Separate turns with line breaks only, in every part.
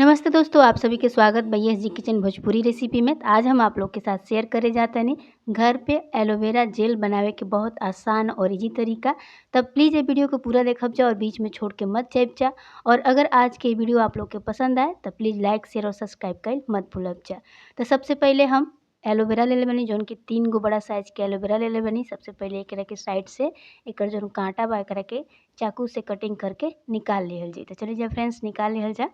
नमस्ते दोस्तों, आप सभी के स्वागत BS जी किचन भोजपुरी रेसिपी में। तो आज हम आप लोग के साथ शेयर करे जातनी घर पे एलोवेरा जेल बनावे के बहुत आसान और इजी तरीका। तब प्लीज़ ये वीडियो को पूरा देखब जा और बीच में छोड़ के मत जाइब जा। और अगर आज के वीडियो आप लोग के पसंद आए तो प्लीज़ लाइक शेयर और सब्सक्राइब कर मत भूलब जा। तो सबसे पहले हम एलोवेरा ले ले बनी, जौन कि 3 गो बड़ा साइज के एलोवेरा ले ले बनी। सबसे पहले एकरा के साइड से एकर जौन कांटा बा एकरा के चाकू से कटिंग करके निकाल लिहल जी। तो चलिए जा फ्रेंड्स, निकाल लिहल जा।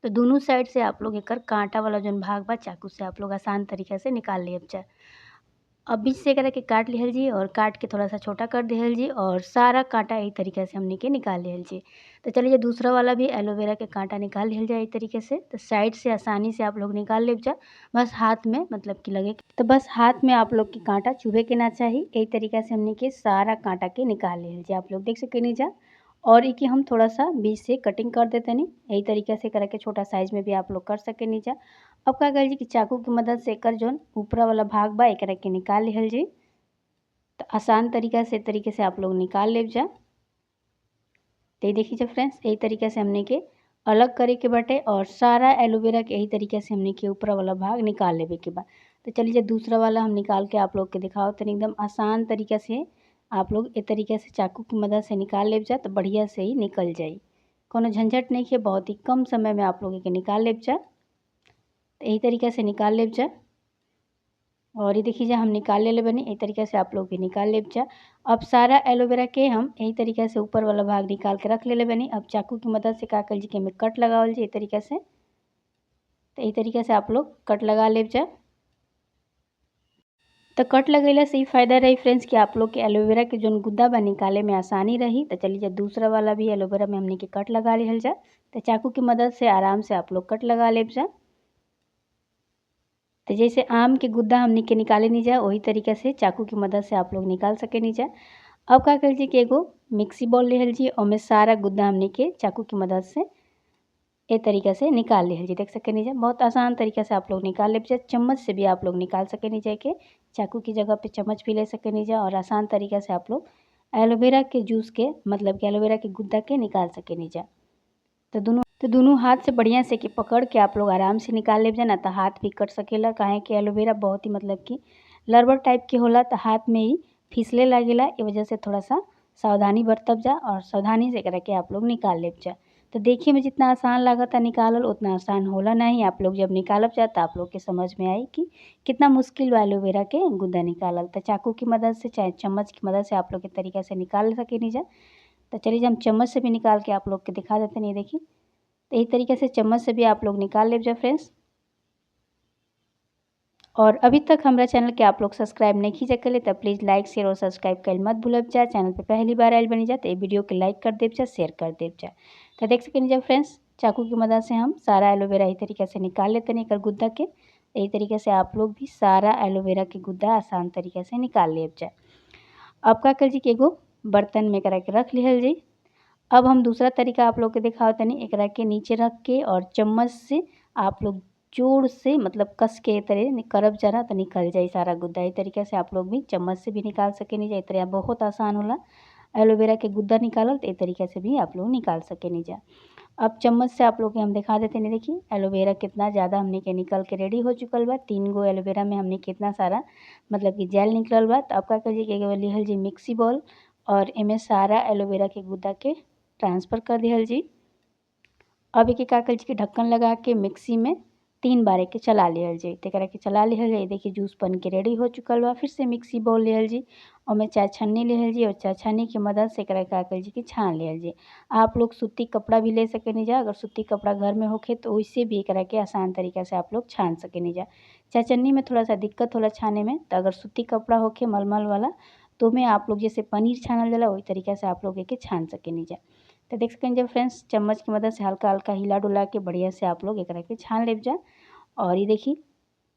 तो दोनों साइड से आप लोग एकर कांटा वाला जौन भाग बा चाकू से आप लोग आसान तरीके से निकाल लेब जा। अब बीच से एकरा के काट लिहल जी और काट के थोड़ा सा छोटा कर दिहल जी और सारा कांटा यही तरीके से हमने के निकाल लिहल जी। तो चलिए दूसरा वाला भी एलोवेरा के कांटा निकाल लिहल जाए इस तरीके से। तो साइड से आसानी से आप लोग निकाल लेब जा, बस हाथ में मतलब कि लगे तो बस हाथ में आप लोग की कांटा चुभे के ना चाहिए। यही तरीका से हमने के सारा कांटा के निकाल लिहल जी। आप लोग देख सके नहीं जा। और एक हम थोड़ा सा बीच से कटिंग कर देते नहीं, यही तरीके से करके छोटा साइज में भी आप लोग कर सके नीचा। अब का कर जी कि चाकू की मदद से एकर जौन ऊपरा वाला भाग बा एकरा के निकाल लिहल जी। तो आसान तरीके से आप लोग निकाल लेब जा। तो ये देखिए फ्रेंड्स, यही तरीके से हमने के अलग करे के बाटे और सारा एलोवेरा के यही तरीके से हमने के ऊपरा वाला भाग निकाल लेवे के बा। तो चलिए दूसरा वाला हम निकाल के आप लोग के दिखाओ। तो एकदम आसान तरीके से आप लोग इस तरीके से चाकू की मदद से निकाल लेब जा तो बढ़िया से ही निकल जाई। कोनो झंझट नहीं है, बहुत ही कम समय में आप लोग के निकाल लेब जा। तो यही तरीके से निकाल लेब जा। और ये देखिए हम निकाल ले बनी, यही तरीके से आप लोग भी निकाल लेब जा। अब सारा एलोवेरा के हम यही तरीके से ऊपर वाला भाग निकाल के रख ले बनी। अब चाकू की मदद से का कर जी के में कट लगावल जी, तरीके से। तो यही तरीके से आप लोग कट लगा लेब जा। तो कट लगैला से ही फ़ायदा रही फ्रेंड्स कि आप लोग के एलोवेरा के जौन गुद्दा बा निकाले में आसानी रही। तो चलिए जब दूसरा वाला भी एलोवेरा में हमने के कट लगा लिहल जा। तो चाकू की मदद से आराम से आप लोग कट लगा लेब जा। तो जैसे आम के गुद्दा हमने के निकाले नहीं जा, वही तरीके से चाकू की मदद से आप लोग निकाल सके नहीं जा। अब का कर जी कि एगो मिक्सी बॉल लिहल जी और में सारा गुद्दा हमने के चाकू की मदद से ए तरीके से निकाल लिहल जी। देख सके नहीं जा, बहुत आसान तरीके से आप लोग निकाल ले जा। चम्मच से भी आप लोग निकाल सके नहीं जा के, चाकू की जगह पे चम्मच भी ले सके नहीं जा। और आसान तरीके से आप लोग एलोवेरा के जूस के मतलब कि एलोवेरा के गुद्दा के निकाल सके नहीं जा। तो दोनों हाथ से बढ़िया से कि पकड़ के आप लोग आराम से निकाल ले जा, ना तो हाथ भी कट सकेला। काहे कि एलोवेरा बहुत ही मतलब कि लरबर टाइप के होला, तो हाथ में ही फिसले लगेला। ये वजह से थोड़ा सा सावधानी बरतब जा और सावधानी से करके आप लोग निकाल लेब जा। तो देखिए में जितना आसान लागत है निकालल, उतना आसान होला नहीं। आप लोग जब निकालब जा तो आप लोग के समझ में आई कि कितना मुश्किल बा एलोवेरा के गुद्दा निकालल। तो चाकू की मदद से चाहे चम्मच की मदद से आप लोग के तरीके से निकाल सके नहीं जा। तो चलिए हम चम्मच से भी निकाल के आप लोग के दिखा देते नहीं। देखिए तो यही तरीके से चम्मच से भी आप लोग निकाल लेब जा फ्रेंड्स। और अभी तक हमारा चैनल के आप लोग सब्सक्राइब नहीं कीजिए कले तो प्लीज़ लाइक शेयर और सब्सक्राइब कर मत भूलब जा। चैनल पे पहली बार आयल बनी जा तो ये वीडियो के लाइक कर देव जा, शेयर कर देव जा। तो देख सकें जा फ्रेंड्स, चाकू की मदद से हम सारा एलोवेरा इस तरीके से निकाल लेते हैं एकर गुद्दा के। यही तरीके से आप लोग भी सारा एलोवेरा के गुद्दा आसान तरीके से निकाल लेब जा। अब का कर जी के एगो बर्तन में करा के रख लिहल जी। अब हम दूसरा तरीका आप लोग के दिखाओ तनी। एकरा के नीचे रख के और चम्मच से आप लोग जोर से मतलब कस के तरह करब जरा तो निकल जाए सारा गुद्दा। इस तरीके से आप लोग भी चम्मच से भी निकाल सके नहीं जा। तरह बहुत आसान होला एलोवेरा के गुद्दा निकालल, तो इस तरीके से भी आप लोग निकाल सके नहीं जा। अब चम्मच से आप लोग के हम दिखा देते नहीं। देखिए एलोवेरा कितना ज़्यादा हमने के निकल के रेडी हो चुकल बा। 3 गो एलोवेरा में हमने कितना सारा मतलब कि जेल निकलल बा। तो अब का कर जी एगो लिहल जी मिक्सी बॉल और एमे सारा एलोवेरा के गुद्दा के ट्रांसफ़र कर दिहल जी। अब एक का कर जी के ढक्कन लगा के मिक्सी में 3 बार के चला लिहल जी। तो के चला लिहल जी। देखिए जूस बन के रेडी हो चुकल बा। फिर से मिक्सी बॉल लिहल जी और में चाय छन्नी लिहल जी और चाय छन्नी की मदद से का कर जी की छान लिहल जी। आप लोग सूती कपड़ा भी ले सके नहीं जा, अगर सूती कपड़ा घर में होखे तो वैसे भी करा के आसान तरीके से आप लोग छान सके नहीं जा। चाय छन्नी में थोड़ा सा दिक्कत होला छाने में, तो अगर सूती कपड़ा होखे मलमल वाला तो में आप लोग जैसे पनीर छानल जाला वही तरीके से आप लोग एके छान सके नहीं जा। तो देख सकें जब फ्रेंड्स चम्मच की मदद से हल्का हल्का हिला डुला के बढ़िया से आप लोग एक के छान लेब जा। और ये देखिए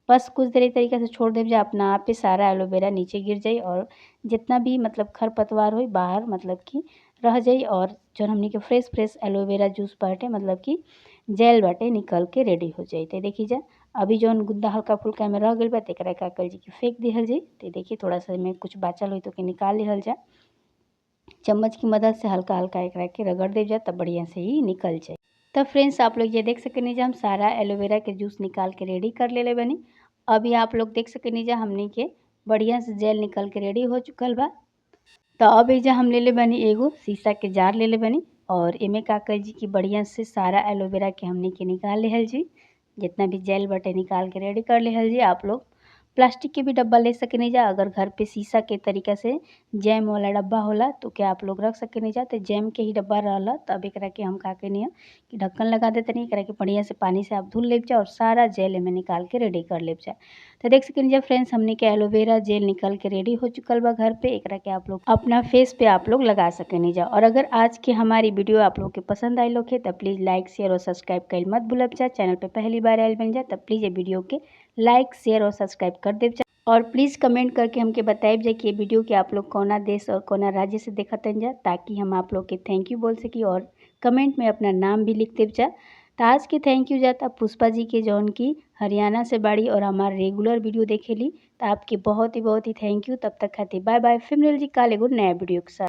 बस कुछ देर इस तरीके से छोड़ देव जा, अपना आप पे सारा एलोवेरा नीचे गिर जाई और जितना भी मतलब खरपतवार हो बाहर मतलब कि रह जाई। और जो हमने के फ्रेश एलोवेरा जूस बाटे मतलब कि जेल बाटे निकल के रेडी हो जाई। तो देखिए जा अभी जौन गुद्दा हल्का फुल्का में रह गई बा तो का कर जी के फेंक दिहल जाई। तो देखिए थोड़ा सा में कुछ बाचल हुई तो के निकाल लिहल जा। चम्मच की मदद से हल्का हल्का एकरा के रगड़ दे जा तब बढ़िया से ही निकल जाए। तो फ्रेंड्स आप लोग ये देख सकेनी जा हम सारा एलोवेरा के जूस निकाल के रेडी कर लेले बनी। अभी आप लोग देख सकेनी जा हमनी के बढ़िया से जेल निकल के रेडी हो चुकल बा। तो अब एजा हम लेले बनी एगो शीशा के जार लेले बनी और एमे का कइल जी कि बढ़िया से सारा एलोवेरा के हमनी के निकाल लेहल जी। जितना भी जेल बटे निकाल के रेडी कर लेहल जी। आप लोग प्लास्टिक के भी डब्बा ले सकेनी जा। अगर घर पे शीशा के तरीका से जैम वाला डब्बा होला तो क्या आप लोग रख सकेनी जा। तो जैम के ही डब्बा रहला तब एकरा के हम का केनी कि ढक्कन लगा देतनी। एकरा के बढ़िया से पानी से आप धुल लेब जा और सारा जेल एमे निकाल के रेडी कर लेब जा। तो देख सकेनी जा फ्रेंड्स हमनी के एलोवेरा जेल निकल के रेडी हो चुकल बा घर पे। एकरा के आप लोग अपना फेस पे आप लोग लगा सकेनी जा। और अगर आज की हमारी वीडियो आप लोग के पसंद आई लोग है तो प्लीज़ लाइक शेयर और सब्सक्राइब कर मत भूलब जा। चैनल पे पहली बार आयल बन जा तब प्लीज़ ये वीडियो के लाइक शेयर और सब्सक्राइब कर देव जा। और प्लीज़ कमेंट करके हमके बताइब जा कि ये वीडियो के आप लोग कौना देश और कौना राज्य से देखतन जा, ताकि हम आप लोग के थैंक यू बोल सकी और कमेंट में अपना नाम भी लिख देव जा। तो आज के थैंक यू जाता पुष्पा जी के जौन की हरियाणा से बाड़ी और हमारे रेगुलर वीडियो देखेली। तो आपके बहुत ही थैंक यू। तब तक खातिर बाय बाय। फिर मिल जी कल एगो नया वीडियो के साथ।